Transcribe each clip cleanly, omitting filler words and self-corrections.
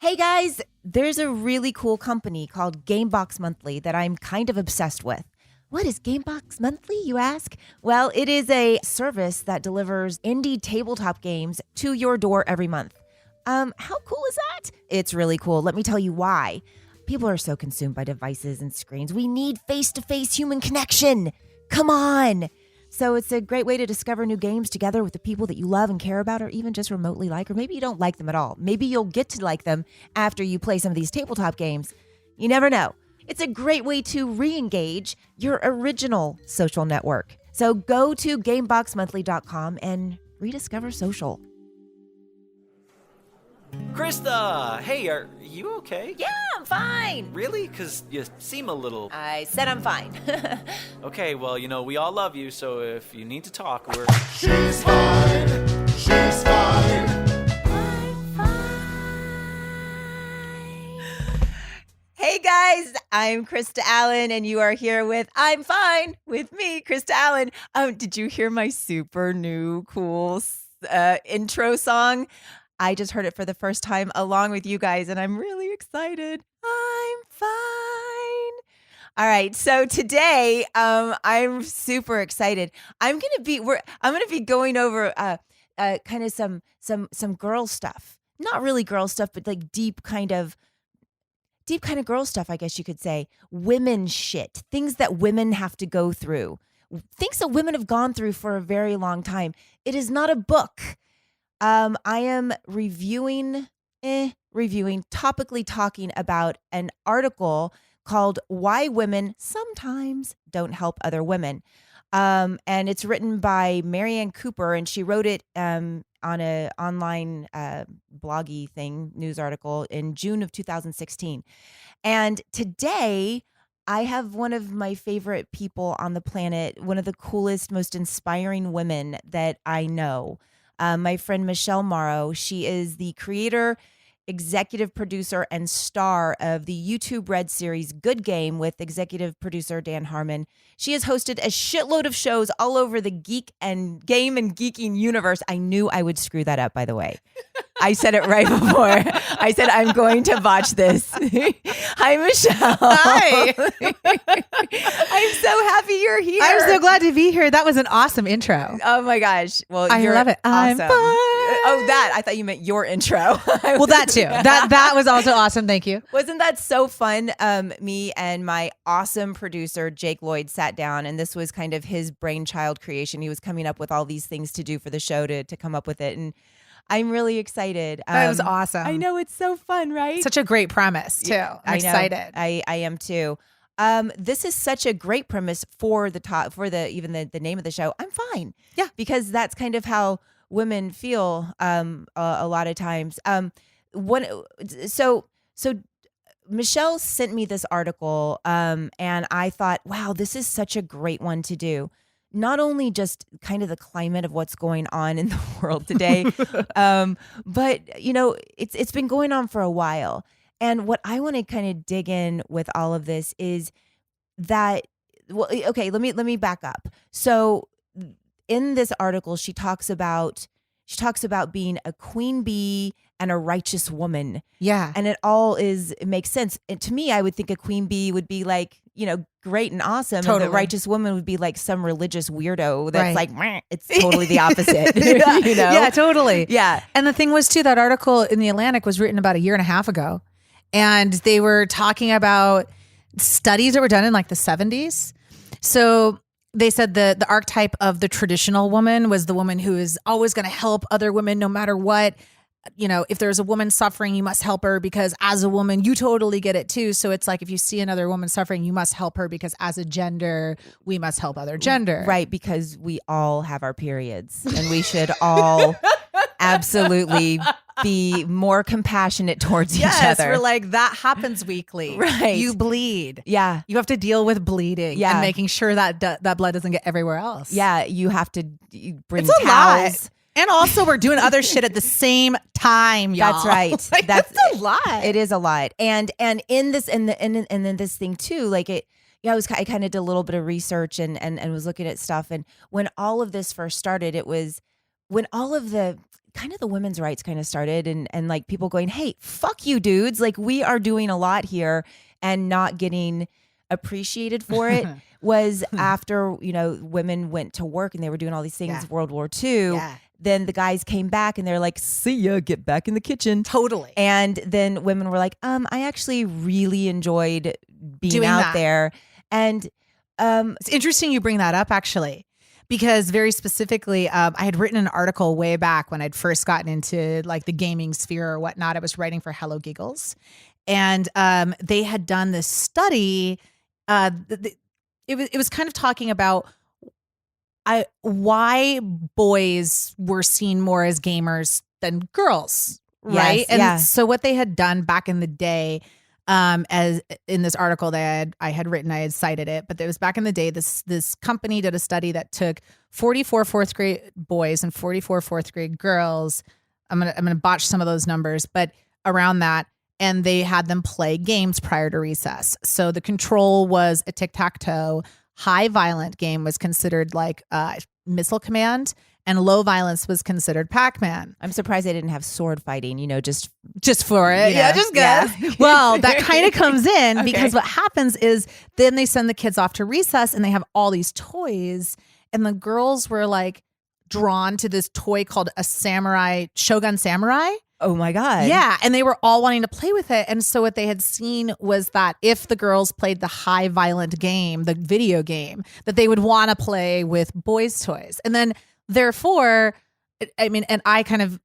Hey guys, there's a really cool company called Gamebox Monthly that I'm kind of obsessed with. What is Gamebox Monthly, you ask? Well, it is a service that delivers indie tabletop games to your door every month. How cool is that? It's really cool. Let me tell you why. People are so consumed by devices and screens. We need face-to-face human connection. Come on. So it's a great way to discover new games together with the people that you love and care about, or even just remotely like, or maybe you don't like them at all. Maybe you'll get to like them after you play some of these tabletop games. You never know. It's a great way to re-engage your original social network. So go to gameboxmonthly.com and rediscover social. Krista! Hey, are you okay? Yeah, I'm fine. Really? Because you seem a little... I said I'm fine. Okay, well, we all love you, so if you need to talk, we're... She's fine. She's fine. I'm fine. Hey guys, I'm Krista Allen, and you are here with I'm Fine with me, Krista Allen. Did you hear my super new cool intro song? I just heard it for the first time along with you guys, and I'm really excited. I'm fine. All right, so today I'm super excited. I'm gonna be going over kind of some girl stuff. Not really girl stuff, but like deep kind of girl stuff, I guess you could say. Women shit, things that women have to go through, things that women have gone through for a very long time. It is not a book. I am reviewing, topically talking about an article called Why Women Sometimes Don't Help Other Women. And it's written by Marianne Cooper, and she wrote it on an online bloggy thing, news article in June of 2016. And today I have one of my favorite people on the planet, one of the coolest, most inspiring women that I know. My friend Michele Morrow. She is the creator, executive producer, and star of the YouTube Red series Good Game with executive producer Dan Harmon. She has hosted a shitload of shows all over the geek and game and geeking universe. I knew I would screw that up, by the way. I said it right before. I said, I'm going to botch this. Hi, Michele. Hi. I'm so happy you're here. I'm so glad to be here. That was an awesome intro. Oh my gosh. Well, I you're love it. I'm awesome. fine. Oh, that. I thought you meant your intro. Well, that too. That was also awesome. Thank you. Wasn't that so fun? Me and my awesome producer, Jake Lloyd, sat down, and this was kind of his brainchild creation. He was coming up with all these things to do for the show to come up with it. And I'm really excited. That was awesome. I know, it's so fun, right? Such a great premise too. I'm excited. I am too. This is such a great premise for the the name of the show. I'm fine. Yeah. Because that's kind of how women feel a lot of times. So Michele sent me this article and I thought, wow, this is such a great one to do. Not only just kind of the climate of what's going on in the world today, but it's been going on for a while. And what I want to kind of dig in with all of this is that, well, okay, let me back up. So in this article, she talks about being a queen bee and a righteous woman. Yeah. And it makes sense. And to me, I would think a queen bee would be like, great and awesome. Totally. And the righteous woman would be like some religious weirdo that's Right. like, meh. It's totally the opposite. Yeah. Yeah, totally. Yeah. And the thing was too, that article in The Atlantic was written about a year and a half ago. And they were talking about studies that were done in like the 70s. So they said the archetype of the traditional woman was the woman who is always going to help other women no matter what. If there's a woman suffering, you must help her because as a woman, you totally get it too. So it's like if you see another woman suffering, you must help her because as a gender, we must help other gender. Right, because we all have our periods and we should all absolutely be more compassionate towards each other. Yes, we're like, that happens weekly. Right. You bleed. Yeah. You have to deal with bleeding and making sure that that blood doesn't get everywhere else. Yeah, you have to bring It's a towels. lot. And also we're doing other shit at the same time, y'all. That's right. Like, that's a lot. It is a lot. And in this and then this thing too, like it. Yeah, I kind of did a little bit of research and was looking at stuff. And when all of this first started, it was when all of the kind of the women's rights kind of started, and like people going, hey, fuck you dudes, like we are doing a lot here and not getting appreciated for it was after, women went to work and they were doing all these things, World War II. Yeah. Then the guys came back and they're like, see ya, get back in the kitchen. Totally. And then women were like, I actually really enjoyed being Doing out that. there. And It's interesting you bring that up, actually, because very specifically, I had written an article way back when I'd first gotten into like the gaming sphere or whatnot. I was writing for Hello Giggles, and they had done this study. It was kind of talking about why boys were seen more as gamers than girls, right? Yes, And yeah. so what they had done back in the day, as in this article that I had written, I had cited it, but it was back in the day. This company did a study that took 44 fourth grade boys and 44 fourth grade girls. I'm gonna botch some of those numbers, but around that. And they had them play games prior to recess. So the control was a tic-tac-toe. High violent game was considered like Missile Command, and low violence was considered Pac-Man. I'm surprised they didn't have sword fighting, just Just for it. Yeah, Just good. yeah. Well, that kind of comes in Okay. because what happens is then they send the kids off to recess and they have all these toys. And the girls were like drawn to this toy called a Shogun Samurai. oh my God. Yeah. And they were all wanting to play with it. And so what they had seen was that if the girls played the high violent game, the video game, that they would want to play with boys' toys. And then therefore, and I kind of,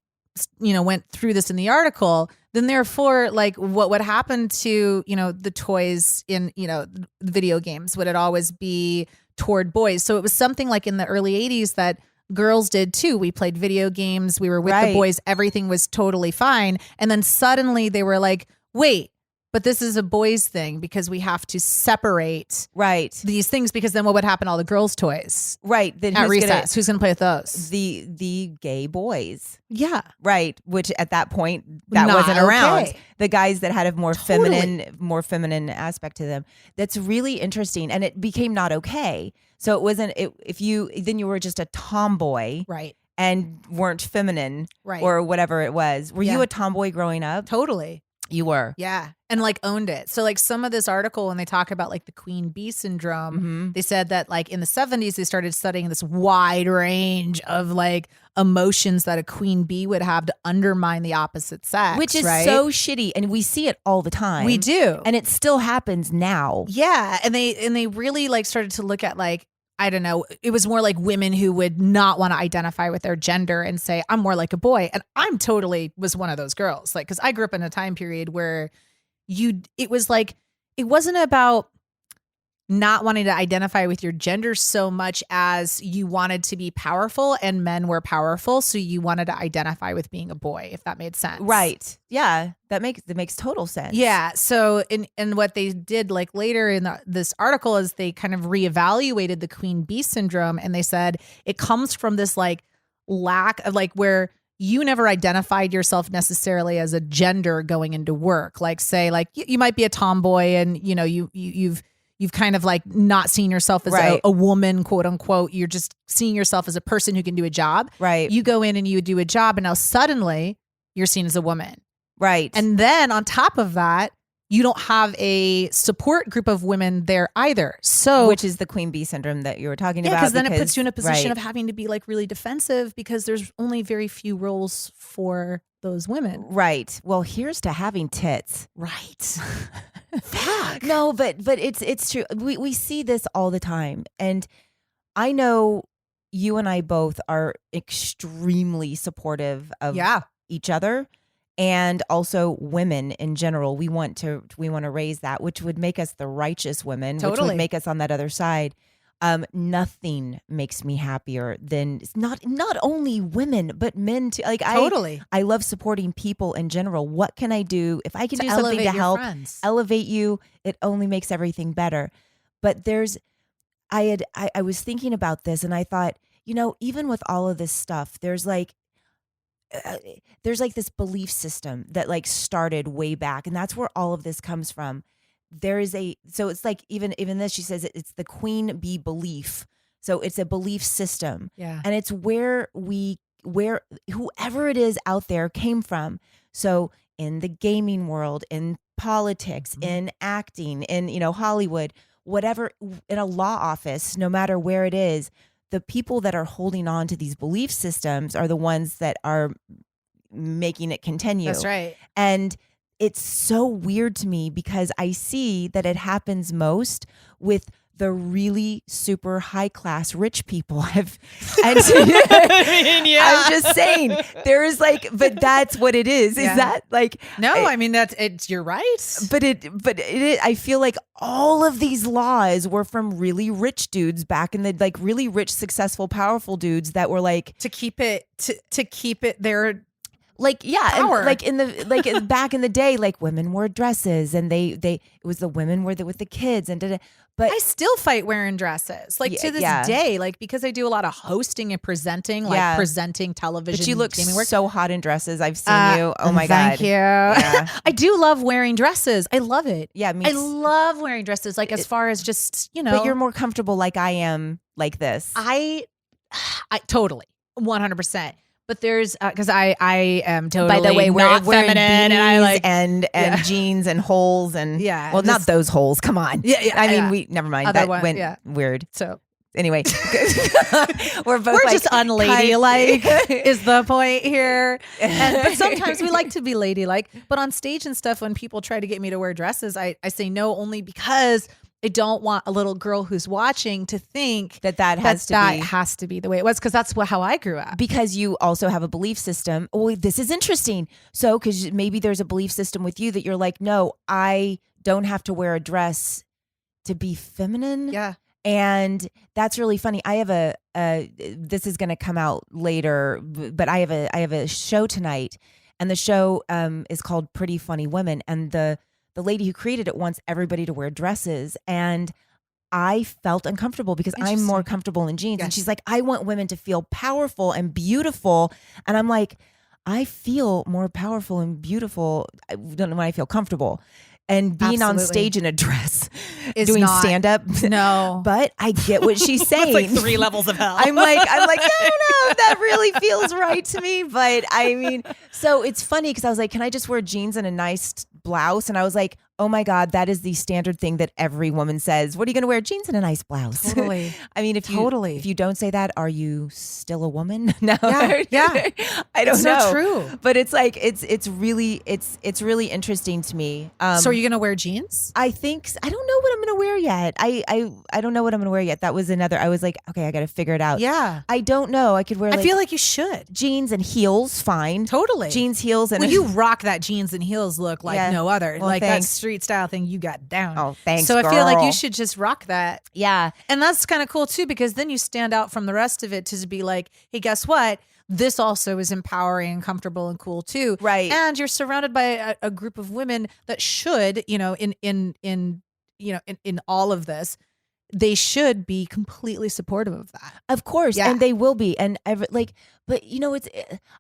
went through this in the article, then therefore, like what would happen to, the toys in, the video games? Would it always be toward boys? So it was something like in the early 80s that girls did too. We played video games. We were with the Right. boys. Everything was totally fine. And then suddenly they were like, wait, but this is a boys thing because we have to separate Right. these things, because then what would happen to all the girls' toys Right. Then at who's recess? Who's going to play with those? the gay boys. Yeah. Right. Which at that point that Not wasn't around. okay. The guys that had a more Totally. feminine aspect to them. That's really interesting. And it became not okay. So it wasn't if you then you were just a tomboy Right. and weren't feminine Right. or whatever it was. Were you Yeah. a tomboy growing up? Totally. You were. Yeah. And like owned it. So like some of this article, when they talk about like the queen bee syndrome, Mm-hmm. they said that like in the 70s, they started studying this wide range of like emotions that a queen bee would have to undermine the opposite sex. Which is right? so shitty. And we see it all the time. We do. And it still happens now. Yeah. And they really like started to look at like, I don't know, it was more like women who would not want to identify with their gender and say, I'm more like a boy. And I'm totally was one of those girls. Like, cause I grew up in a time period where it was like, it wasn't about not wanting to identify with your gender so much as you wanted to be powerful and men were powerful. So you wanted to identify with being a boy, if that made sense. Right. Yeah. That makes total sense. Yeah. So, and what they did like later in this article is they kind of reevaluated the queen bee syndrome, and they said it comes from this like lack of like where you never identified yourself necessarily as a gender going into work. Like say like you might be a tomboy and you've kind of like not seen yourself as Right. a woman, quote unquote. You're just seeing yourself as a person who can do a job. Right. You go in and you do a job, and now suddenly you're seen as a woman. Right. And then on top of that, you don't have a support group of women there either. So, which is the queen bee syndrome that you were talking about. because then it puts you in a position right. of having to be like really defensive because there's only very few roles for those women. Right. Well, here's to having tits. Right. Fuck. No, but it's true. We see this all the time. And I know you and I both are extremely supportive of Yeah. each other and also women in general. We want to raise that, which would make us the righteous women, which Totally. would make us on that other side. Nothing makes me happier than not only women, but men too. Like Totally. I love supporting people in general. What can I do? If I can To do something elevate to your help friends. elevate you, it only makes everything better. But I was thinking about this and I thought, even with all of this stuff, there's like this belief system that like started way back, and that's where all of this comes from. So it's like even this, she says it's the queen bee belief. So it's a belief system. Yeah. And it's where we where whoever it is out there came from. So in the gaming world, in politics, in acting, in, Hollywood, whatever, in a law office, no matter where it is, the people that are holding on to these belief systems are the ones that are making it continue. That's right. And it's so weird to me because I see that it happens most with the really super high class rich people. I'm just saying there is but that's what it is. Yeah. Is that No, I mean, you're right. But I feel like all of these laws were from really rich dudes back in the really rich, successful, powerful dudes that were to keep it there. Power. And, in the back in the day, women wore dresses and it was the women with the kids and but I still fight wearing dresses to this day, because I do a lot of hosting and presenting, presenting television. But you look gaming work. so hot in dresses. I've seen you. Oh my God. Thank you. Yeah. I do love wearing dresses. I love it. Yeah. I love wearing dresses. As far as just, But you're more comfortable like I am like this. I totally 100%. But there's because I am totally by the way, not wearing feminine, and I and jeans and holes and not those holes. Come on, I mean, we never mind. Other That one, went weird. So anyway, we're just unladylike is the point here. But sometimes we like to be ladylike. But on stage and stuff, when people try to get me to wear dresses, I say no, only because I don't want a little girl who's watching to think that has to be the way it was, because that's how I grew up. Because you also have a belief system. Oh, this is interesting. So, because maybe there's a belief system with you that you're like, no, I don't have to wear a dress to be feminine. Yeah. And that's really funny. I have this is going to come out later, but I have a show tonight, and the show is called Pretty Funny Women, and the lady who created it wants everybody to wear dresses. And I felt uncomfortable because I'm more comfortable in jeans. Yes. And she's like, I want women to feel powerful and beautiful. And I'm like, I feel more powerful and beautiful when I feel comfortable. And being on stage in a dress, doing stand up. No. But I get what she's saying. It's 3 levels of hell. I'm like, I don't know if that really feels right to me. But I mean, so it's funny because I was like, can I just wear jeans and a nice blouse? And I was like, oh my God, that is the standard thing that every woman says. What are you going to wear? Jeans and a nice blouse. Totally. I mean, if you don't say that, are you still a woman? No. Yeah. I don't know. So true. But it's it's really interesting to me. So are you going to wear jeans? I don't know what I'm going to wear yet. I don't know what I'm going to wear yet. That was I was like, okay, I got to figure it out. Yeah. I don't know. I could wear I feel like you should. Jeans and heels, fine. Totally. Jeans, heels, and you rock that jeans and heels look like no other. Well, like thanks. that street style thing you got down. Oh, thanks. So I feel like you should just rock that. Yeah. And that's kind of cool too, because then you stand out from the rest of it to be like, hey, guess what? This also is empowering and comfortable and cool too. Right. And you're surrounded by a group of women that should, in all of this, they should be completely supportive of that. Of course. Yeah. And they will be. And but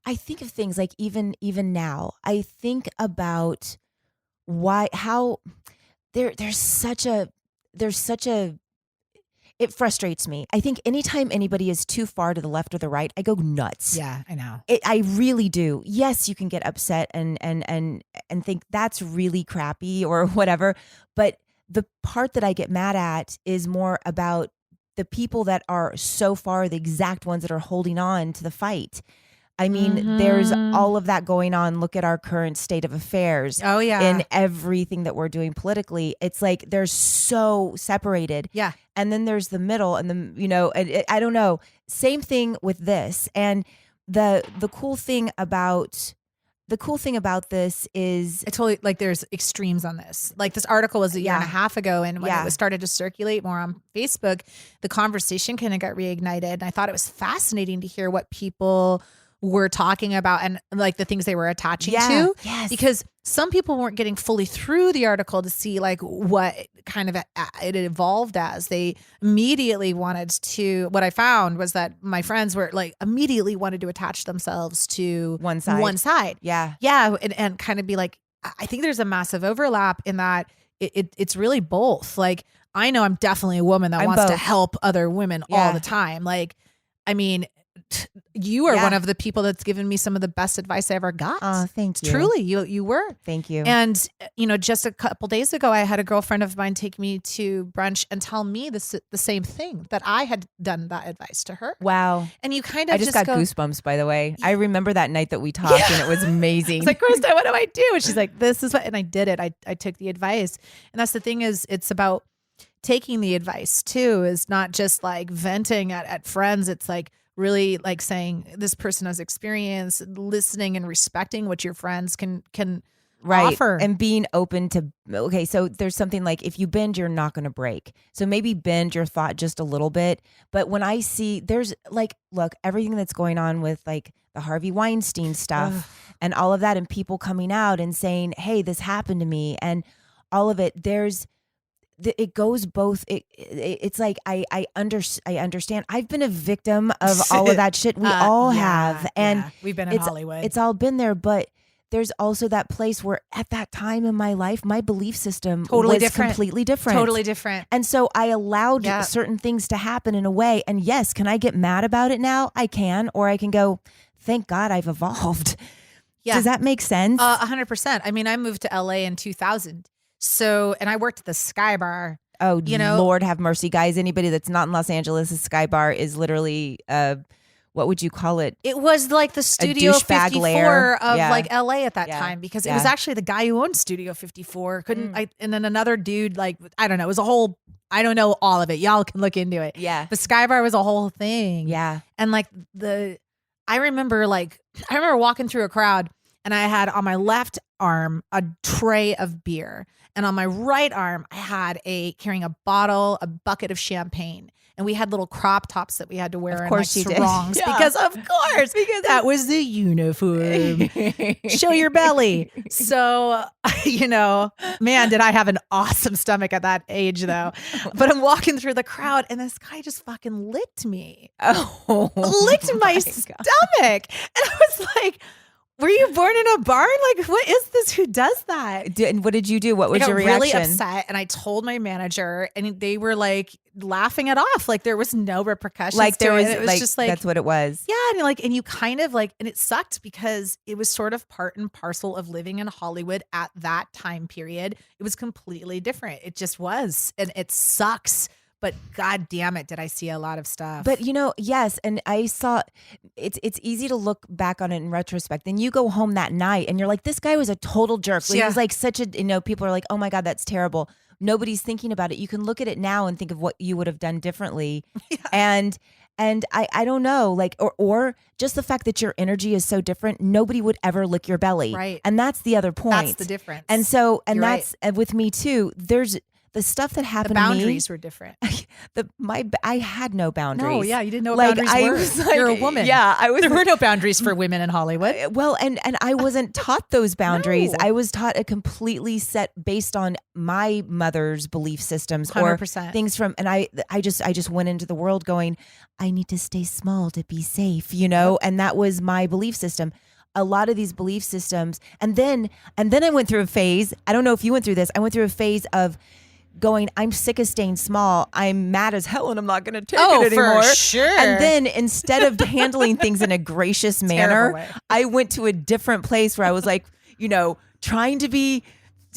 I think of things like even now, I think about how there's such a it frustrates me. I think anytime anybody is too far to the left or the right, I go nuts. Yeah, I know. I really do. Yes, you can get upset and think that's really crappy or whatever. But the part that I get mad at is more about the people that are so far the exact ones that are holding on to the fight. I mean, there's all of that going on. Look at our current state of affairs. Oh, yeah. In everything that we're doing politically. It's like they're so separated. Yeah. And then there's the middle and I don't know. Same thing with this. And the cool thing about this is I totally there's extremes on this. Like this article was a year and a half ago, and when it was started to circulate more on Facebook, the conversation kind of got reignited. And I thought it was fascinating to hear what people were talking about and like the things they were attaching to. Yes. Because some people weren't getting fully through the article to see like what kind of it evolved as. They immediately wanted to, what I found was that my friends were like immediately wanted to attach themselves to one side. Yeah. Yeah. And kind of be like, I think there's a massive overlap in that it's really both. Like, I know I'm definitely a woman that wants to help other women all the time. Like, I mean, you are Yeah. one of the people that's given me some of the best advice I ever got. Oh, thank you. Truly, you were. Thank you. And, just a couple days ago, I had a girlfriend of mine take me to brunch and tell me the same thing, that I had done that advice to her. Wow. And you kind of I just got go, goosebumps, by the way. I remember that night that we talked and it was amazing. It's like, Krista, what do I do? And she's like, this is what, and I did it. I took the advice. And that's the thing is, it's about taking the advice too, is not just like venting at friends. It's like really like saying this person has experience, listening and respecting what your friends can offer. And being open to, okay, so there's something like if you bend, you're not going to break. So maybe bend your thought just a little bit. But when I see there's like, look, everything that's going on with like the Harvey Weinstein stuff and all of that, and people coming out and saying, hey, this happened to me, and all of it, it goes both. It's like I understand. I've been a victim of all of that shit. We all have, and we've been in Hollywood. It's all been there, but there's also that place where at that time in my life, my belief system was completely different. Totally different. And so I allowed certain things to happen in a way. And yes, can I get mad about it now? I can, or I can go, thank God I've evolved. Yeah. Does that make sense? 100%. I mean, I moved to LA in 2000. So, and I worked at the Sky Bar. Oh, Lord have mercy, guys. Anybody that's not in Los Angeles, the Sky Bar is literally, what would you call it? It was like the Studio 54 of like LA at that time, because it was actually the guy who owned Studio 54. And then another dude, like, I don't know, it was a whole, I don't know all of it. Y'all can look into it. Yeah. The Sky Bar was a whole thing. Yeah. And like I remember walking through a crowd, and I had on my left arm a tray of beer, and on my right arm I had carrying a bucket of champagne, and we had little crop tops that we had to wear in like sarongs because of course that was the uniform. Show your belly. So man, did I have an awesome stomach at that age though. But I'm walking through the crowd, and this guy just fucking licked me. Licked my stomach. And I was like, were you born in a barn? Like, what is this? Who does that? And what did you do? What was your reaction? I got really upset, and I told my manager, and they were like laughing it off. Like there was no repercussions. Like there was, it was just like, that's what it was. Yeah, and you kind of like, and it sucked because it was sort of part and parcel of living in Hollywood at that time period. It was completely different. It just was, and it sucks. But God damn it, did I see a lot of stuff. But yes, and I saw it's easy to look back on it in retrospect. Then you go home that night and you're like, this guy was a total jerk. He was like such a, people are like, oh my God, that's terrible. Nobody's thinking about it. You can look at it now and think of what you would have done differently. And I don't know, like, or just the fact that your energy is so different, nobody would ever lick your belly. Right. And that's the other point. That's the difference. And so, and You're that's with me too. There's the stuff that happened the to me. boundaries were different. I had no boundaries. No, yeah, you didn't know what boundaries were. Was like, you're a woman. Yeah, there were no boundaries for women in Hollywood. Well, and I wasn't taught those boundaries. No. I was taught a completely set based on my mother's belief systems 100%. or things from, and I just went into the world going, I need to stay small to be safe, and that was my belief system. A lot of these belief systems, and then I went through a phase. I don't know if you went through this. I went through a phase of going, I'm sick of staying small. I'm mad as hell and I'm not going to take it anymore. For sure. And then instead of handling things in a gracious manner, I went to a different place where I was like, trying to be,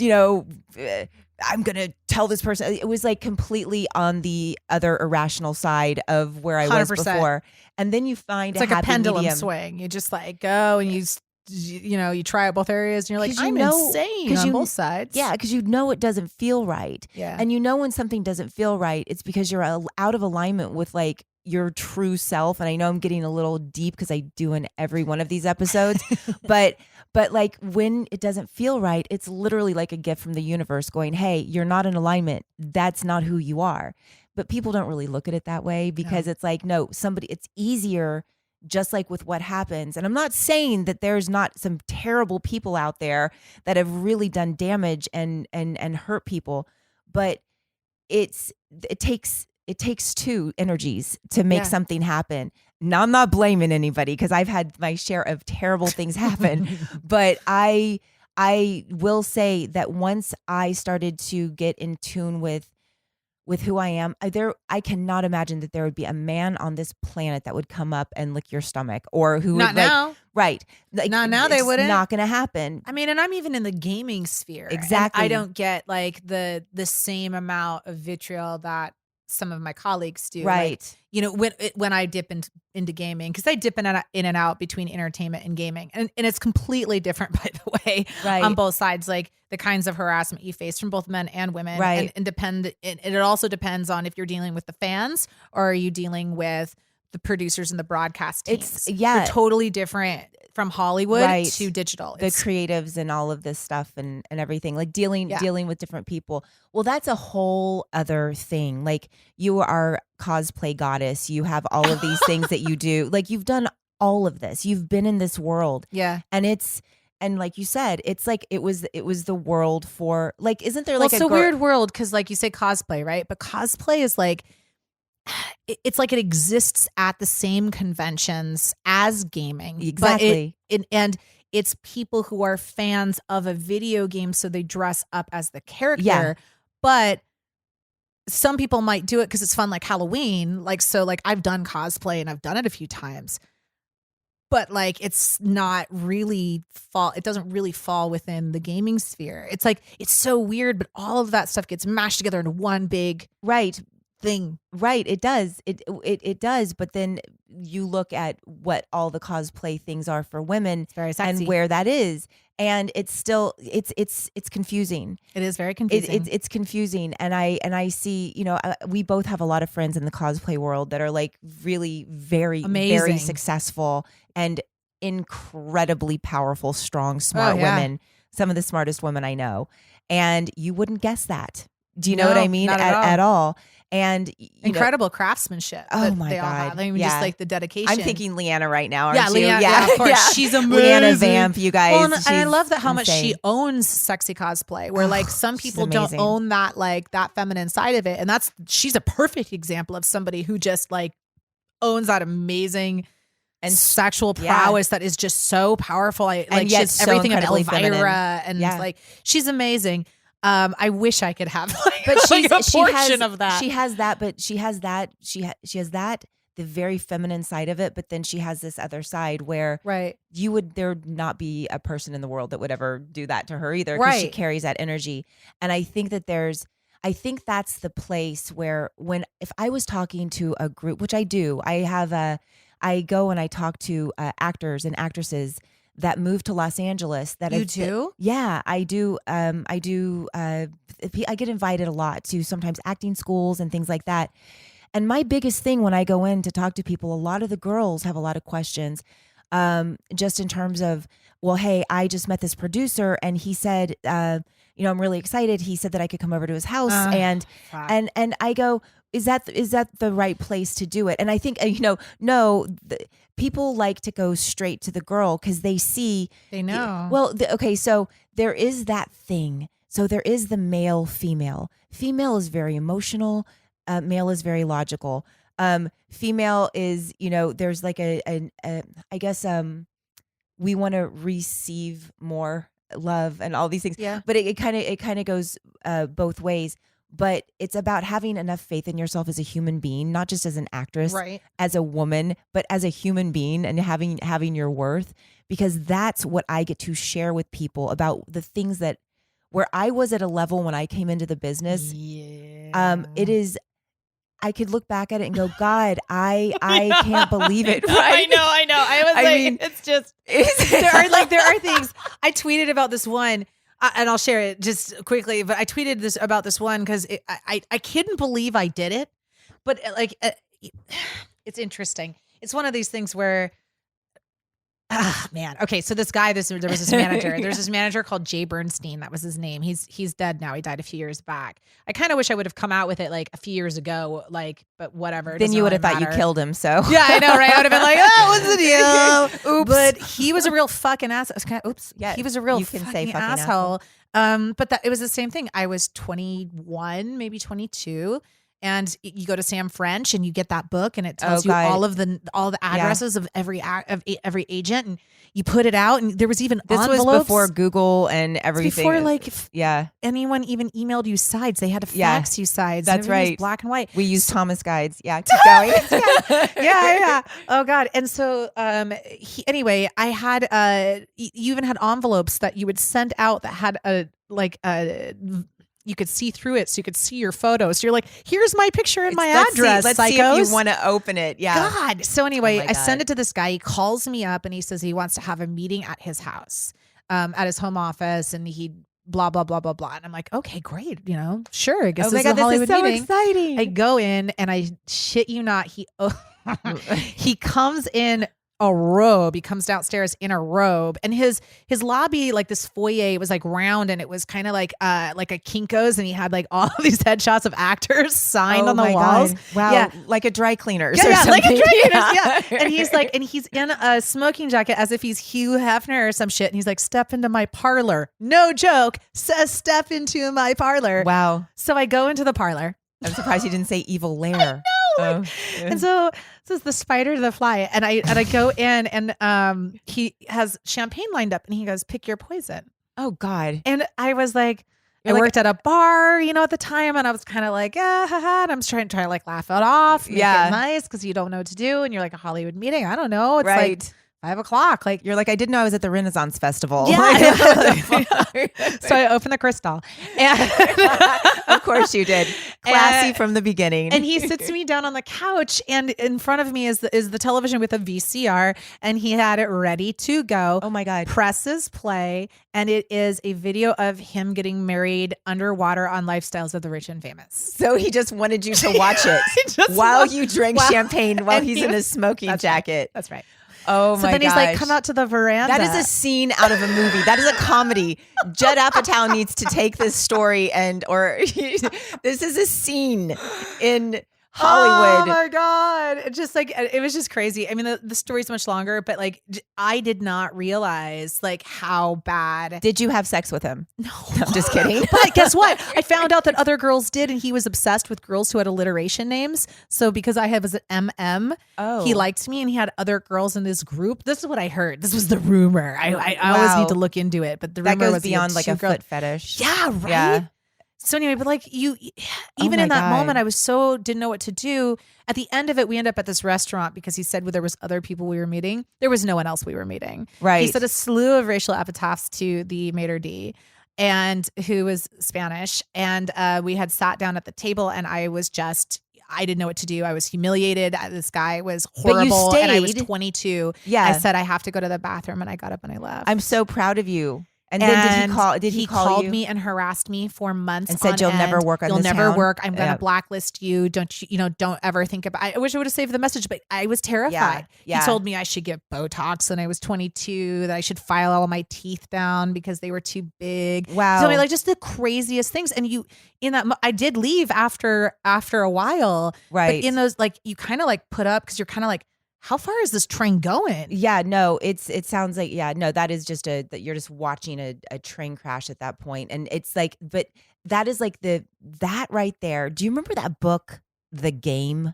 I'm going to tell this person. It was like completely on the other irrational side of where I was 100%. Before. And then you find it's like a pendulum swing. You just like go and you try out both areas, and you're like, I'm insane on both sides. Yeah, because it doesn't feel right. Yeah. And when something doesn't feel right, it's because you're out of alignment with like your true self. And I know I'm getting a little deep because I do in every one of these episodes, but like when it doesn't feel right, it's literally like a gift from the universe going, hey, you're not in alignment. That's not who you are. But people don't really look at it that way because it's like, no, it's easier. Just like with what happens. And I'm not saying that there's not some terrible people out there that have really done damage and hurt people, but it takes two energies to make something happen. Now I'm not blaming anybody because I've had my share of terrible things happen, but I will say that once I started to get in tune with with who I am, I cannot imagine that there would be a man on this planet that would come up and lick your stomach, or who Not would like, now. right? Like, Not now, they it's wouldn't. not going to happen. I mean, and I'm even in the gaming sphere. and Exactly. I don't get like the same amount of vitriol that some of my colleagues do. Right. Like, you know, when I dip into gaming, because I dip in and out between entertainment and gaming. And it's completely different, by the way, Right. on both sides, like the kinds of harassment you face from both men and women. Right. And it also depends on if you're dealing with the fans or are you dealing with the producers and the broadcast teams. They're totally different from Hollywood Right. to digital. The creatives and all of this stuff and everything, like dealing with different people. Well, that's a whole other thing. Like, you are cosplay goddess. You have all of these things that you do. Like, you've done all of this. You've been in this world. Yeah. And like you said, it's like it was the world for, like, isn't there like it's a weird world because, like you say, cosplay, right? But cosplay is like, it's like it exists at the same conventions as gaming. Exactly. But and it's people who are fans of a video game, so they dress up as the character. Yeah. But some people might do it because it's fun, like Halloween. Like, so like I've done cosplay and I've done it a few times. But like, it's not really it doesn't really fall within the gaming sphere. It's like, it's so weird, but all of that stuff gets mashed together into one big thing. Right. It does. It does. But then you look at what all the cosplay things are for women, It's very sexy. and where that is. And it's still, it's confusing. It is very confusing. It's confusing. And I see, you know, we both have a lot of friends in the cosplay world that are like really very, Amazing. very successful and incredibly powerful, strong, smart yeah. women. Some of the smartest women I know. And you wouldn't guess that. Do you know No, what I mean? not at all. And incredible craftsmanship. Oh that my they all God. have. I mean, Yeah. just like the dedication. I'm thinking Leanna right now. Aren't Yeah, you? Leanna. Yeah, of course. She's amazing. Leanna Vamp, you guys. Well, and I she's love that how much insane. she owns sexy cosplay, where like some she's people don't amazing. own that, like that feminine side of it. And she's a perfect example of somebody who just like owns that amazing and sexual prowess that is just so powerful. Like yet she's so everything of incredibly Elvira, feminine. and Yeah. like she's amazing. I wish I could have like, But like a she portion has, of that. She has that, but she has that. She has that, the very feminine side of it. But then she has this other side where Right. there would not be a person in the world that would ever do that to her either, because she Right. carries that energy. And I think that's the place where if I was talking to a group, which I do, I go and I talk to actors and actresses that moved to Los Angeles. That You do? Yeah, I do. I get invited a lot to sometimes acting schools and things like that. And my biggest thing when I go in to talk to people, a lot of the girls have a lot of questions, just in terms of, well, hey, I just met this producer and he said, I'm really excited. He said that I could come over to his house, and I go, is that the right place to do it? And I think, no, people like to go straight to the girl because they know. Well, okay, so there is that thing. So there is the male, female. Female is very emotional. Male is very logical. Female is, there's like I guess we want to receive more love and all these things. Yeah. But it kind of goes both ways. But it's about having enough faith in yourself as a human being, not just as an actress, Right. as a woman, but as a human being, and having your worth, because that's what I get to share with people about the things that where I was at a level when I came into the business. Yeah. It is. I could look back at it and go, God, I can't believe it. Right? I know. I mean, it's just there are things. I tweeted about this one, and I'll share it just quickly. But I tweeted about this one because I couldn't believe I did it. But it's interesting. It's one of these things where. Man. Okay. So there was this manager. Yeah. There's this manager called Jay Bernstein. That was his name. He's dead now. He died a few years back. I kind of wish I would have come out with it like a few years ago, but whatever. It Then doesn't you would really have thought you matter. killed him. So Yeah, I know, right? I would have been like, oh, what's the deal? Oops. But he was a real fucking ass. Oops. Yeah, He was a real you can say fucking fucking asshole. But it was the same thing. I was 21, maybe 22. and you go to Sam French and you get that book and it tells Oh, you God. all the addresses of every agent, and you put it out, and there was even This envelopes. was before Google and everything. Before like if Yeah. anyone even emailed you sides, they had to Yeah. fax you sides. That's and everything was right. black and white. We use Thomas guides. Yeah. Keep going. yeah. Oh God. And so, anyway, I had, you even had envelopes that you would send out that had you could see through it, so you could see your photos. So you're like, here's my picture and my address. Let's see if you want to open it. Yeah. God. So anyway, Oh my I send God. it to this guy. He calls me up and he says he wants to have a meeting at his house, at his home office, and he blah blah blah blah blah. And I'm like, okay, great. Sure. I guess Oh this my is God, a Hollywood this is so meeting. exciting. I go in and I shit you not, he comes in a robe. He comes downstairs in a robe, and his lobby, like this foyer, was like round, and it was kind of like a Kinko's, and he had like all these headshots of actors signed on the my walls. God. Wow. Yeah. Like a dry cleaner's. Yeah, or yeah, like a something. dry cleaner's, yeah. And he's in a smoking jacket as if he's Hugh Hefner or some shit. And he's like, step into my parlor. No joke. Says step into my parlor. Wow. So I go into the parlor. I'm surprised you didn't say evil lair. Oh. And so it's the spider to the fly. And I go in, and he has champagne lined up, and he goes, pick your poison. Oh God. And I was like, I You're like- worked at a bar, at the time, and I was kind of like, haha, and I'm trying to like laugh it off, make Yeah. it nice, because you don't know what to do, and you're like a Hollywood meeting. I don't know. It's Right. like 5 o'clock. Like, You're like, I didn't know I was at the Renaissance Festival. yeah. So I opened the crystal, and Of course you did. Classy And- from the beginning. and he sits me down on the couch, and in front of me is the television with a VCR, and he had it ready to go. Oh my God. Presses play, and it is a video of him getting married underwater on Lifestyles of the Rich and Famous. So he just wanted you to watch it just while want- you drank Wow. champagne while And he's he in a was- smoking That's right. jacket. That's right. Oh So my then he's like, gosh. come out to the veranda. That is a scene out of a movie. That is a comedy. Judd Apatow needs to take this story or this is a scene in Hollywood. Oh my God. It was just crazy. I mean, the story's much longer, but like, I did not realize like how bad. Did you have sex with him? No. I'm just kidding. But guess what? I found out that other girls did, and he was obsessed with girls who had alliteration names. So because I was an MM, Oh. he liked me, and he had other girls in this group. This is what I heard. This was the rumor. I always Wow. need to look into it, but the That rumor goes was he had beyond like two a girls. foot fetish. Yeah, right. Yeah. So anyway, but like even my in that God. moment, I was didn't know what to do. At the end of it, we end up at this restaurant because he said there was other people we were meeting. There was no one else we were meeting. Right. He said a slew of racial epithets to the maitre d', and who was Spanish. And we had sat down at the table, and I didn't know what to do. I was humiliated. This guy was But you horrible, and I was stayed. 22. Yeah. I said I have to go to the bathroom, and I got up and I left. I'm so proud of you. And then did he call called you? me and harassed me for months And said, on "You'll never end. work on You'll this never town?" work. I'm going to Yeah. blacklist you. Don't ever think about." I wish I would have saved the message, but I was terrified. Yeah. He told me I should get Botox when I was 22, that I should file all my teeth down because they were too big. Wow. So I mean, like just the craziest things. And I did leave after a while. Right. But in those, like, you kind of like put up because you're kind of like, how far is this train going? Yeah, no, it sounds like, that is just that you're just watching a train crash at that point. And it's like, but that is like that right there. Do you remember that book, The Game?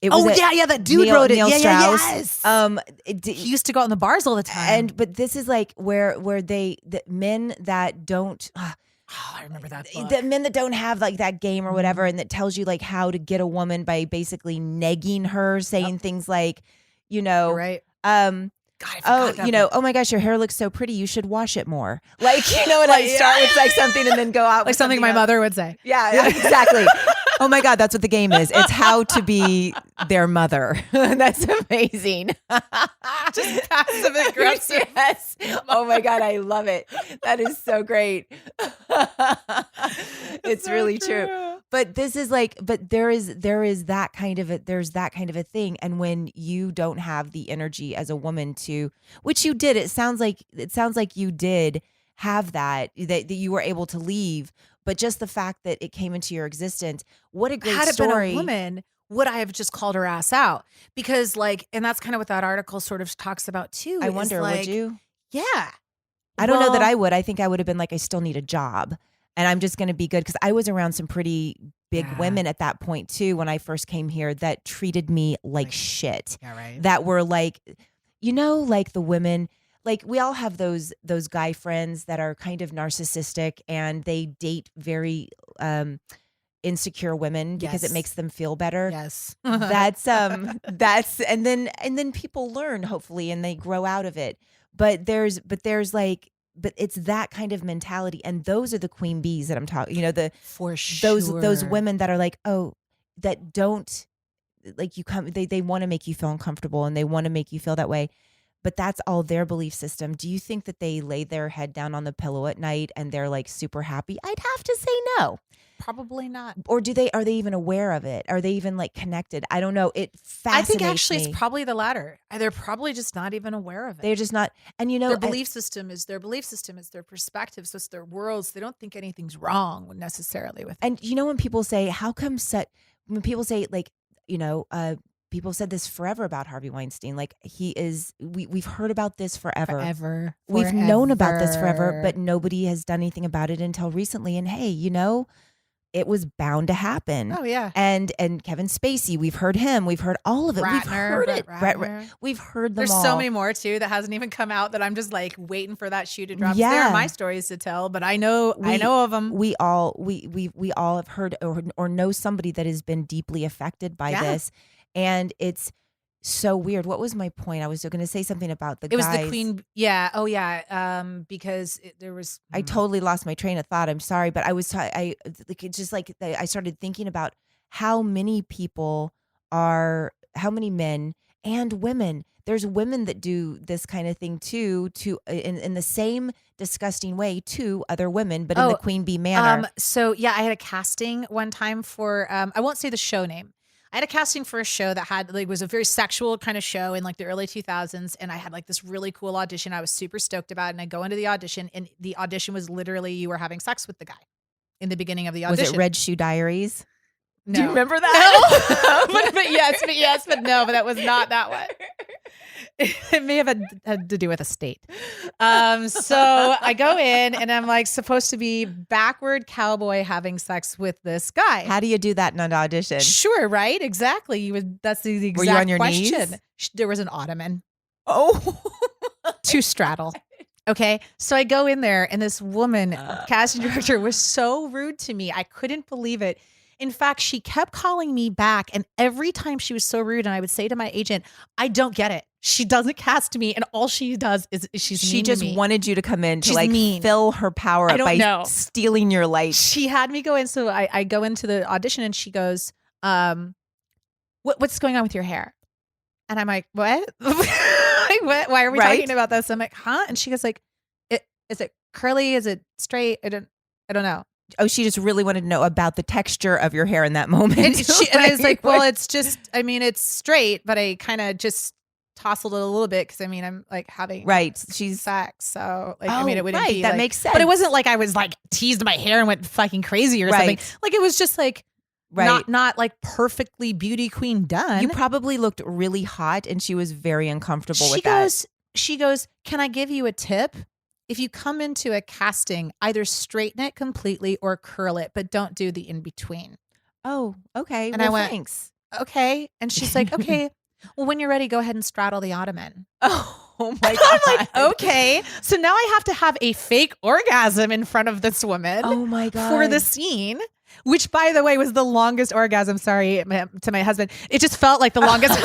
It was that dude Neil, wrote it. Neil Yeah, Strauss. yes. He used to go out in the bars all the time. but this is like where the men that don't I remember that book. the men that don't have like that game or whatever, and that tells you like how to get a woman by basically negging her, saying things like, You're right. God, I forgot that book. oh my gosh, your hair looks so pretty, you should wash it more. Like, and I start with like something and then go out Like with something my else. mother would say. Yeah, exactly. Oh my God, that's what the game is. It's how to be their mother. That's amazing. Just passive aggressive. Yes. Oh my God, I love it. That is so great. It's so really true. But this is like, there is that kind of a thing. And when you don't have the energy as a woman to, which you did, it sounds like you did have that you were able to leave. But just the fact that it came into your existence, what a great Had it story. been a woman, would I have just called her ass out? Because like, and that's kind of what that article sort of talks about too. I is wonder, like, would you? Yeah. I don't know that Well, I would. I think I would have been like, I still need a job. and I'm just going to be good, because I was around some pretty big Yeah. women at that point too when I first came here that treated me like shit. Yeah, right. That were like, like the women, like we all have those guy friends that are kind of narcissistic, and they date very insecure women because it Yes. makes them feel better. Yes. That's and then people learn, hopefully, and they grow out of it. But it's that kind of mentality, and those are the queen bees that I'm talking. For sure. Those women that are like, oh, that don't, like, you come, they want to make you feel uncomfortable, and they want to make you feel that way, but that's all their belief system. Do you think that they lay their head down on the pillow at night and they're like super happy? I'd have to say no. Probably not. Or are they even aware of it? Are they even like connected? I don't know. It fascinates I think actually me. it's probably the latter. They're probably just not even aware of it. They're just not. And their belief system is their perspective. So it's their worlds. They don't think anything's wrong necessarily with it. And when people say, how come when people say, like, people said this forever about Harvey Weinstein. Like, we've heard about this forever. We've known about this forever, but nobody has done anything about it until recently. And hey, it was bound to happen. Oh yeah. And Kevin Spacey, we've heard him. We've heard all of it. We've heard it. We've heard them There's all. so many more too that hasn't even come out that I'm just like waiting for that shoe to drop. Yeah. There are my stories to tell, but I know of them. We all have heard or know somebody that has been deeply affected by this, and it's so weird. What was my point? I was going to say something about the guys. It was the queen. Yeah. Oh yeah. Because there was. I totally lost my train of thought. I'm sorry, but I was I started thinking about how many men and women. There's women that do this kind of thing too, in the same disgusting way to other women, but in the queen bee manner. So yeah, I had a casting one time for I won't say the show name. I had a casting for a show that had was a very sexual kind of show in like the early 2000s, and I had like this really cool audition. I was super stoked about it, and I go into the audition, and the audition was literally you were having sex with the guy in the beginning of the audition. Was it Red Shoe Diaries? No. Do you remember that? No. but no, but that was not that one. It may have had to do with a state. So I go in and I'm like supposed to be backward cowboy having sex with this guy. How do you do that in an audition? Sure, right? Exactly. That's the exact Were you on your question. knees? There was an ottoman Oh, to straddle. Okay. So I go in there and this woman, casting director, was so rude to me. I couldn't believe it. In fact, she kept calling me back. And every time she was so rude, and I would say to my agent, I don't get it. She doesn't cast me. And all she does is she just wanted you to come in to She's like mean. fill her power up by stealing your light. She had me go in. So I go into the audition and she goes, what's going on with your hair? And I'm like, what? Like, what? Why are we talking about this? I'm like, huh? And she goes like, is it curly? Is it straight? I don't know. Oh, she just really wanted to know about the texture of your hair in that moment. And I was like, well, it's just, it's straight, but I kind of just tousled it a little bit because I'm like having she's sex. So like, it wouldn't right. be That like, makes sense. But it wasn't like I was like teased my hair and went fucking crazy or something. Like it was just like, not like perfectly beauty queen done. You probably looked really hot and she was very uncomfortable with that. She goes, can I give you a tip? If you come into a casting, either straighten it completely or curl it, but don't do the in between. Oh, okay. And I went, thanks. Okay. And she's like, okay, well, when you're ready, go ahead and straddle the ottoman. Oh my God. I'm like, okay. So now I have to have a fake orgasm in front of this woman. Oh my God. For the scene. Which, by the way, was the longest orgasm. Sorry to my husband. It just felt like the longest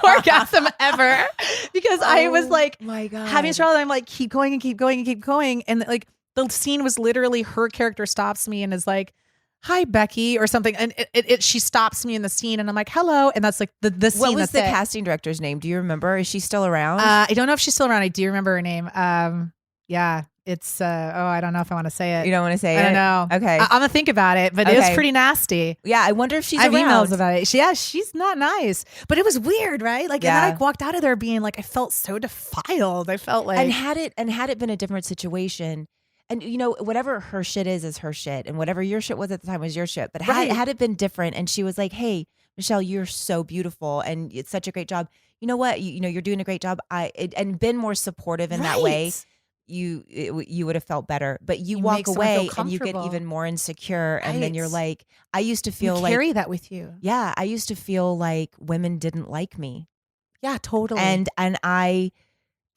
orgasm ever because I was like having a struggle. I'm like, keep going and keep going and keep going. And like the scene was literally her character stops me and is like, hi, Becky, or something. And she stops me in the scene and I'm like, hello. And that's like the scene. What was the casting director's name? Do you remember? Is she still around? I don't know if she's still around. I do remember her name. Yeah. It's I don't know if I want to say it. You don't want to say it? I don't know. Okay. I'm gonna think about it, but it was pretty nasty. Yeah, I wonder if she's I have around. emails about it. She's not nice. But it was weird, right? Like, and then I walked out of there being like, I felt so defiled. I felt like, and had it been a different situation, and whatever her shit is her shit, and whatever your shit was at the time was your shit. But had it been different, and she was like, hey, Michelle, you're so beautiful, and it's such a great job. You know what? You're doing a great job. And been more supportive in that way. you would have felt better, but you You walk make someone feel away and you get comfortable. even more insecure. And then you're Right. like, I used to You feel like, carry that with you. yeah, I used to feel like women didn't like me. Yeah, totally.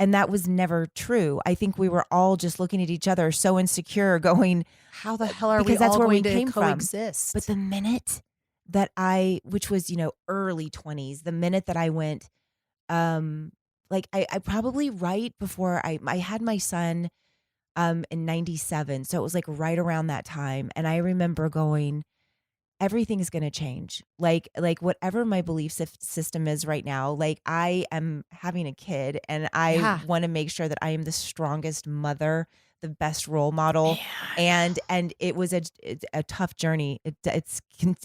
And that was never true. I think we were all just looking at each other so insecure going, how the hell are we because that's all where we going to came from. coexist? But the minute that which was, early 20s, the minute that I went, like I probably right before I had my son, in 97. So it was like right around that time. And I remember going, everything's going to change. Like whatever my belief system is right now, like I am having a kid and I Yeah. want to make sure that I am the strongest mother, the best role model. And it was a tough journey.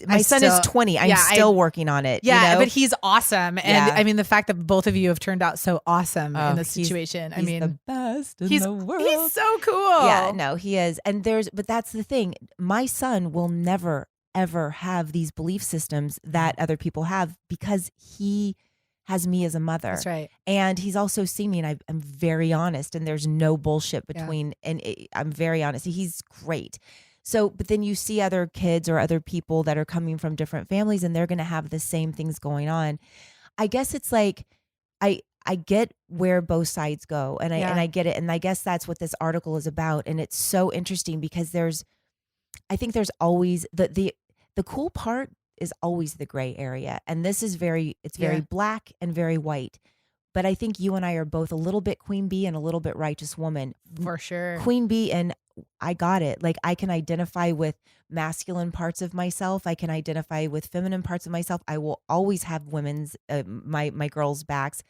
My son is 20. I'm still working on it. Yeah, but he's awesome. And Yeah. I mean, the fact that both of you have turned out so awesome in this he's- situation. I he's mean, the best in he's the world. he's so cool. Yeah, no, he is. And but that's the thing. My son will never, ever have these belief systems that other people have because he has me as a mother. That's right. And he's also seen me, and I'm very honest, and there's no bullshit between, I'm very honest. He's great. So, but then you see other kids or other people that are coming from different families, and they're going to have the same things going on. I guess it's like, I get where both sides go, and I get it. And I guess that's what this article is about. And it's so interesting because I think there's always the cool part is always the gray area. And this is very black and very white. But I think you and I are both a little bit queen bee and a little bit righteous woman. For sure. Queen bee, and I got it. Like I can identify with masculine parts of myself. I can identify with feminine parts of myself. I will always have women's, my girls' backs.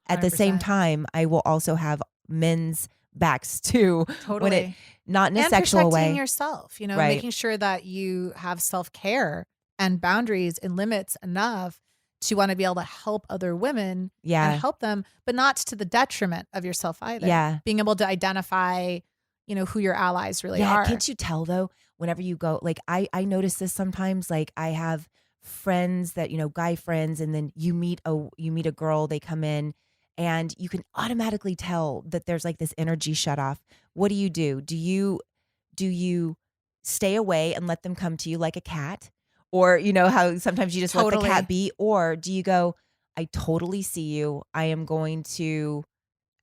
At the same 100%. time, I will also have men's backs too. Totally. Not in a And sexual protecting way. yourself, Right. making sure that you have self-care and boundaries and limits enough to want to be able to help other women and help them, but not to the detriment of yourself either. Yeah. Being able to identify, who your allies really are. Can't you tell though, whenever you go, like I notice this sometimes, like I have friends that, guy friends, and then you meet a girl, they come in and you can automatically tell that there's like this energy shut off. What do? Do you stay away and let them come to you like a cat? Or, how sometimes you just let the cat be? Or do you go, I totally see you. I am going to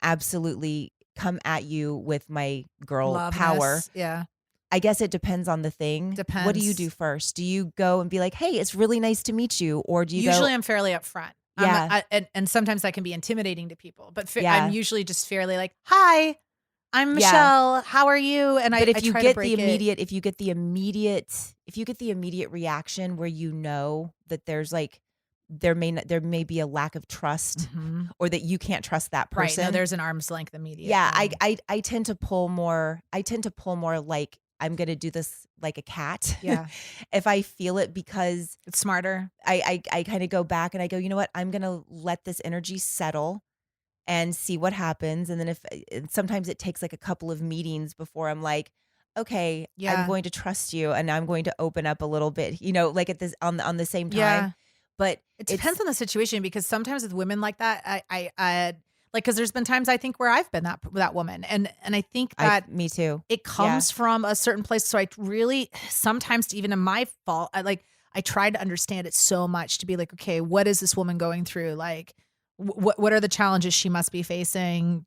absolutely come at you with my girl Loveness. power. Yeah. I guess it depends on the thing. Depends. What do you do first? Do you go and be like, hey, it's really nice to meet you? Or do you Usually go, I'm fairly upfront. Yeah. And sometimes that can be intimidating to people, but Yeah. I'm usually just fairly like, hi, I'm Michelle. How are you? And but I if you try to get break the it. immediate, if you get the immediate reaction where that there's like, there may be a lack of trust, or that you can't trust that Right. person. No, there's an arm's length immediate. Yeah, I tend to pull more. Like I'm gonna do this like a cat. Yeah. If I feel it, because It's smarter. I kind of go back and I go, you know what? I'm gonna let this energy settle and see what happens. And then sometimes it takes like a couple of meetings before I'm like, okay, Yeah. I'm going to trust you, and I'm going to open up a little bit. Like at this on the same time. Yeah. But It depends on the situation, because sometimes with women like that, I like, because there's been times I think where I've been that woman, and I think that me too. it comes from a certain place. So I really sometimes, even in my fault, I tried to understand it so much to be like, okay, what is this woman going through? Like, what are the challenges she must be facing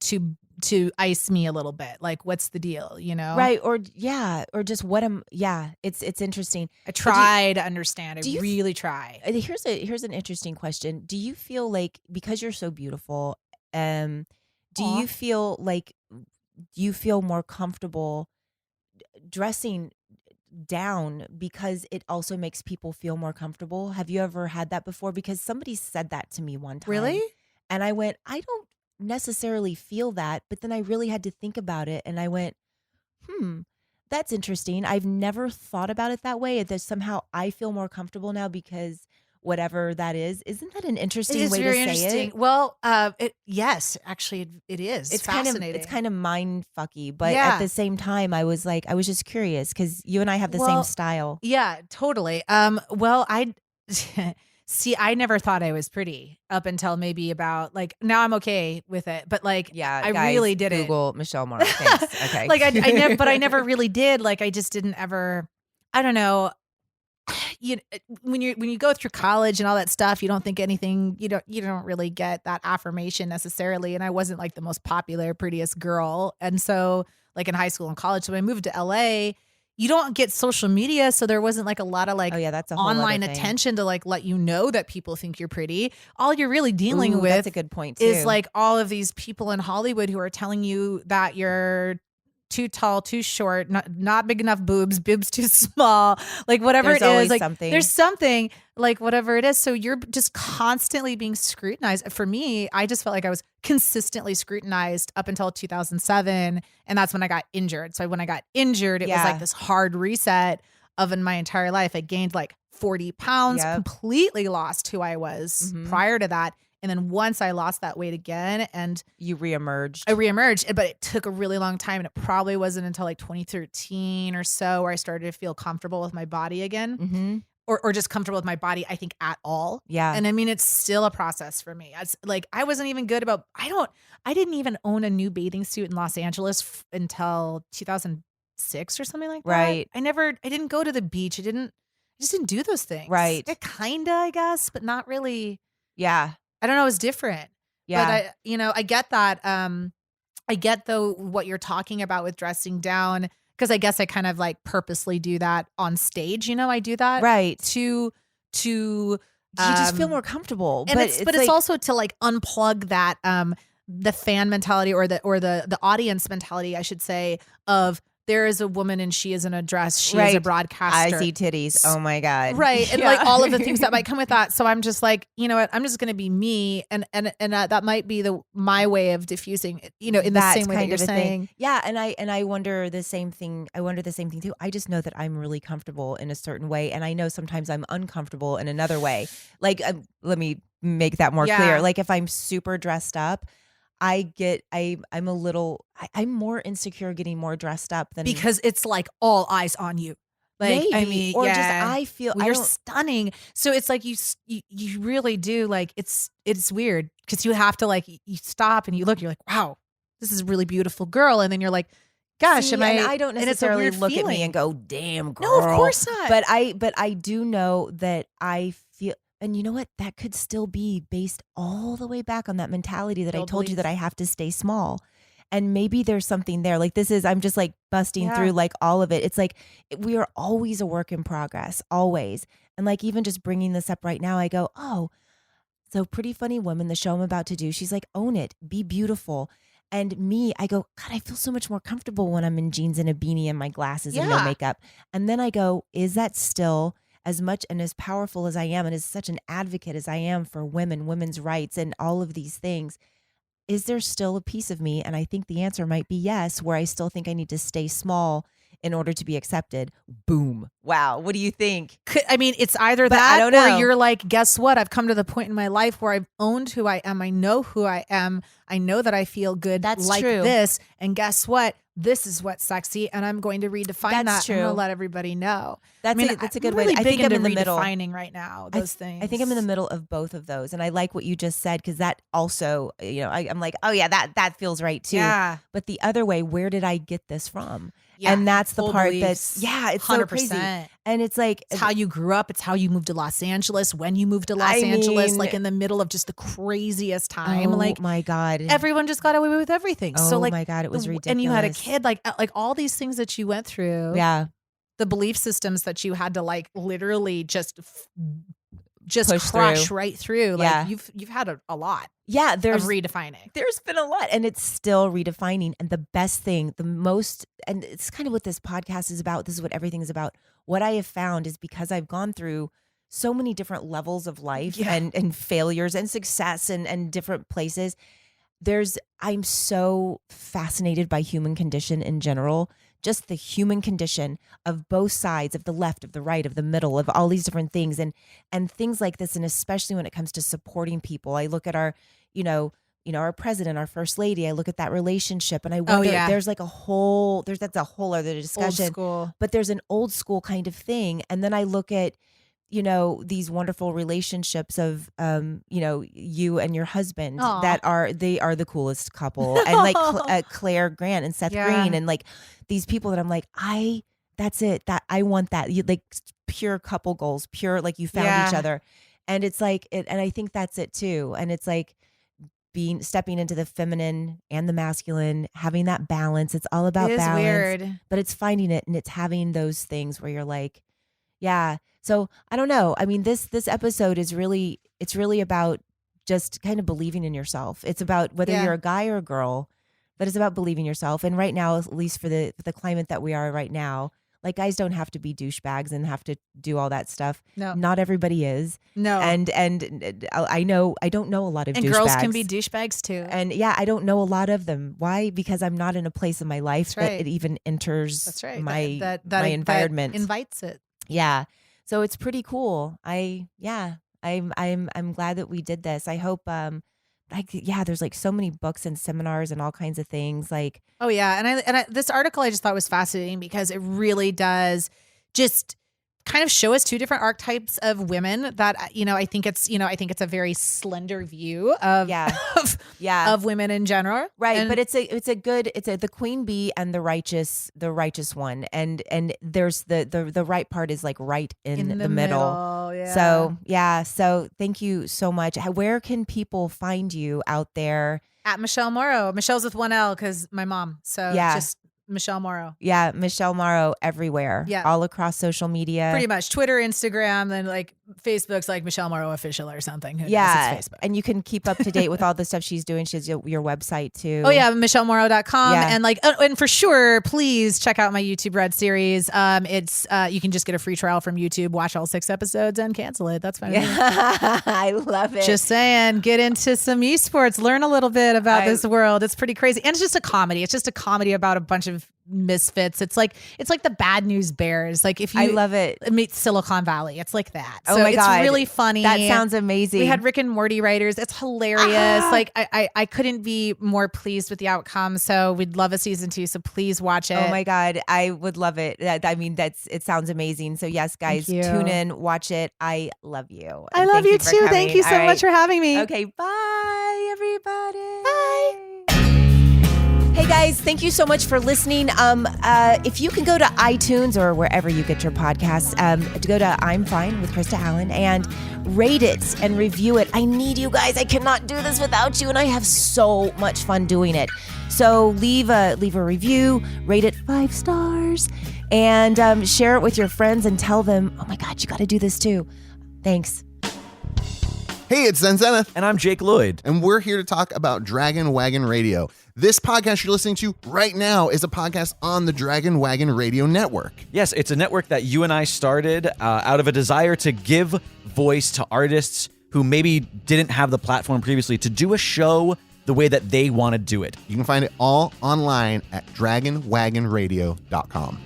to ice me a little bit? Like, what's the deal? Right. Or just it's interesting. I try to understand. do I you really try. Here's an interesting question. Do you feel like, because you're so beautiful, do Aw. you feel like you feel more comfortable dressing down because it also makes people feel more comfortable? Have you ever had that before? Because somebody said that to me one time. Really? And I went, I don't necessarily feel that, but then I really had to think about it, and I went, that's interesting. I've never thought about it that way. That somehow I feel more comfortable now because whatever that is. Isn't that an interesting way to say it? Well, yes, actually, it is. It's fascinating. kind of mind fucky, but Yeah. at the same time, I was just curious because you and I have the same style. Yeah, totally. Well, See, I never thought I was pretty up until maybe about like now I'm okay with it, but like Yeah, I guys, really didn't. Google Michele Morrow. Thanks. Okay. Like I never, but I never really did. Like I just didn't ever. I don't know. When you go through college and all that stuff, you don't think anything. You don't really get that affirmation necessarily. And I wasn't like the most popular, prettiest girl, and so like in high school and college. So when I moved to LA, you don't get social media, so there wasn't like a lot of like Oh yeah, that's a whole other online thing. attention to like let you know that people think you're pretty. All you're really dealing Ooh, with that's a good point too. is like all of these people in Hollywood who are telling you that you're too tall, too short, not big enough boobs too small, like whatever There's it is. always Like something. there's something like whatever it is. So you're just constantly being scrutinized. For me, I just felt like I was consistently scrutinized up until 2007. And that's when I got injured. So when I got injured, it was Yeah. like this hard reset of in my entire life. I gained like 40 pounds, Yep. completely lost who I was Mhm. prior to that. And then once I lost that weight again and You reemerged. I reemerged, but it took a really long time. And it probably wasn't until like 2013 or so where I started to feel comfortable with my body again Mm-hmm. or just comfortable with my body, I think at all. Yeah. And I mean, it's still a process for me. It's like, I wasn't even good about, I didn't even own a new bathing suit in Los Angeles until 2006 or something like that. Right. I didn't go to the beach. I just didn't do those things. Right. Yeah, kinda, I guess, but not really. Yeah. I don't know. It was different. Yeah. But I get that. I get though what you're talking about with dressing down because I guess I kind of like purposely do that on stage. I do that Right. to You just feel um, more comfortable. and but it's like, also to like unplug that the fan mentality or the audience mentality, I should say, of there is a woman and she is in a dress, she is a Right. I broadcaster. see titties. Oh my God. Right. And Yeah. like all of the things that might come with that. So I'm just like, you know what? I'm just going to be me. And that might be my way of diffusing it, in the That's same way that kind you're of a thing. saying. Yeah, and I wonder the same thing. I wonder the same thing too. I just know that I'm really comfortable in a certain way, and I know sometimes I'm uncomfortable in another way. Like, let me make that more Yeah. clear. Like, if I'm super dressed up, I'm more insecure getting more dressed up than Because it's like all eyes on you. Like, I maybe, mean, or yeah. just I feel Well, I you're don't. stunning. So it's like you really do like it's weird because you have to like you stop and you look, you're like, wow, this is a really beautiful girl. And then you're like, gosh, See, am I? and I don't and it's a necessarily weird look at me feeling. and go, "Damn, girl." No, of course not. But I do know that I feel, and you know what? That could still be based all the way back on that mentality that I Old told you beliefs. that I have to stay small. And maybe there's something there. Like I'm just like busting Yeah. through like all of it. It's like we are always a work in progress, always. And like even just bringing this up right now, I go, oh, so Pretty Funny Woman, the show I'm about to do, she's like, own it, be beautiful. And me, I go, God, I feel so much more comfortable when I'm in jeans and a beanie and my glasses and no Yeah. makeup. And then I go, is that still as much and as powerful as I am and as such an advocate as I am for women's rights and all of these things? Is there still a piece of me? And I think the answer might be yes, where I still think I need to stay small in order to be accepted. Boom. Wow. What do you think? I mean, it's either But that I don't know. or you're like, guess what? I've come to the point in my life where I've owned who I am. I know who I am. I know that I feel good That's like true. this. And guess what? This is what's sexy. And I'm going to redefine That's that. true. I'm going to let everybody know. That's I mean, that's a I'm good really way. I big think I'm into in the middle. redefining right now, those things. I think I'm in the middle of both of those. And I like what you just said because that also, I'm like, oh yeah, that feels right too. Yeah. But the other way, where did I get this from? Yeah. And that's the Full part beliefs. that's, yeah, it's so crazy. 100%. And it's like, It's how you grew up. It's how you moved to Los Angeles. When you moved to Los I Angeles, mean- like in the middle of just the craziest time. oh Like my God. everyone just got away with everything. So Oh like, my God, it was and you had a ridiculous. kid, like all these things that you went through. Yeah. The belief systems that you had to like literally just Push crush through. right through. Like Yeah. you've had a lot Yeah. of There's redefining. been a lot and it's still redefining. And the best thing, the most, and it's kind of what this podcast is about. This is what everything is about. What I have found is because I've gone through so many different levels of life Yeah. and failures and success and different places. I'm so fascinated by human condition in general, just the human condition of both sides, of the left, of the right, of the middle, of all these different things and things like this. And especially when it comes to supporting people, I look at our, our president, our first lady, I look at that relationship and I wonder, yeah. that's a whole other Old discussion, school. but there's an old school kind of thing. And then I look at these wonderful relationships of, you and your husband Aw. they are the coolest couple. And like Claire Grant and Seth Green, and like these people that I'm like, that's it. That I want that. Like pure couple goals, pure, like you found each other. And it's like, and I think that's it too. And it's like stepping into the feminine and the masculine, having that balance. It's all about It is balance, weird. but it's finding it, and it's having those things where you're like, yeah. So I don't know. I mean, this episode is really, it's really about just kind of believing in yourself. It's about whether you're a guy or a girl, but it's about believing yourself. And right now, at least for the climate that we are right now, like guys don't have to be douchebags and have to do all that stuff. No. Not everybody is. No. And I don't know a lot of douchebags. And girls can be douchebags too. And I don't know a lot of them. Why? Because I'm not in a place in my life that it even enters my my environment. That invites it. Yeah. So it's pretty cool. I'm glad that we did this. I hope there's like so many books and seminars and all kinds of things like. Oh yeah, and I this article I just thought was fascinating because it really does just kind of show us two different archetypes of women that I think it's a very slender view of of women in general. Right, and, but it's the queen bee and the righteous one, and there's the right part is like right in the middle. Yeah. So thank you so much. Where can people find you out there? At Michele Morrow. Michelle's with one L because my mom. So just Michele Morrow. Yeah, Michele Morrow everywhere. Yeah, all across social media. Pretty much Twitter, Instagram, then like Facebook's like Michele Morrow Official or something. Who knows? It's Facebook. And you can keep up to date with all the stuff she's doing. She has your website too. Oh yeah, michelemorrow.com. And and for sure, please check out my YouTube Red series. It's you can just get a free trial from YouTube, watch all 6 episodes and cancel it. That's fine. Yeah. I love it. Just saying, get into some esports, learn a little bit about this world. It's pretty crazy. And it's just a comedy. It's just a comedy about a bunch of misfits. It's like the Bad News Bears. Like if you I love it. Meet Silicon Valley. It's like that. Oh my God. It's really funny. That sounds amazing. We had Rick and Morty writers. It's hilarious. Like I couldn't be more pleased with the outcome. So we'd love a season 2. So please watch it. Oh my God. I would love it. It sounds amazing. So yes, guys, tune in, watch it. I love you. I love you too. Thank you so much for having me. Okay. Bye everybody. Bye. Hey guys, thank you so much for listening. If you can go to iTunes or wherever you get your podcasts, to go to I'm Fine with Krista Allen and rate it and review it. I need you guys. I cannot do this without you, and I have so much fun doing it. So leave a review, rate it 5 stars, and share it with your friends and tell them, oh my God, you got to do this too. Thanks. Hey, it's Zen Zenith. And I'm Jake Lloyd. And we're here to talk about Dragon Wagon Radio. This podcast you're listening to right now is a podcast on the Dragon Wagon Radio Network. Yes, it's a network that you and I started out of a desire to give voice to artists who maybe didn't have the platform previously to do a show the way that they want to do it. You can find it all online at dragonwagonradio.com.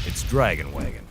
It's Dragon Wagon.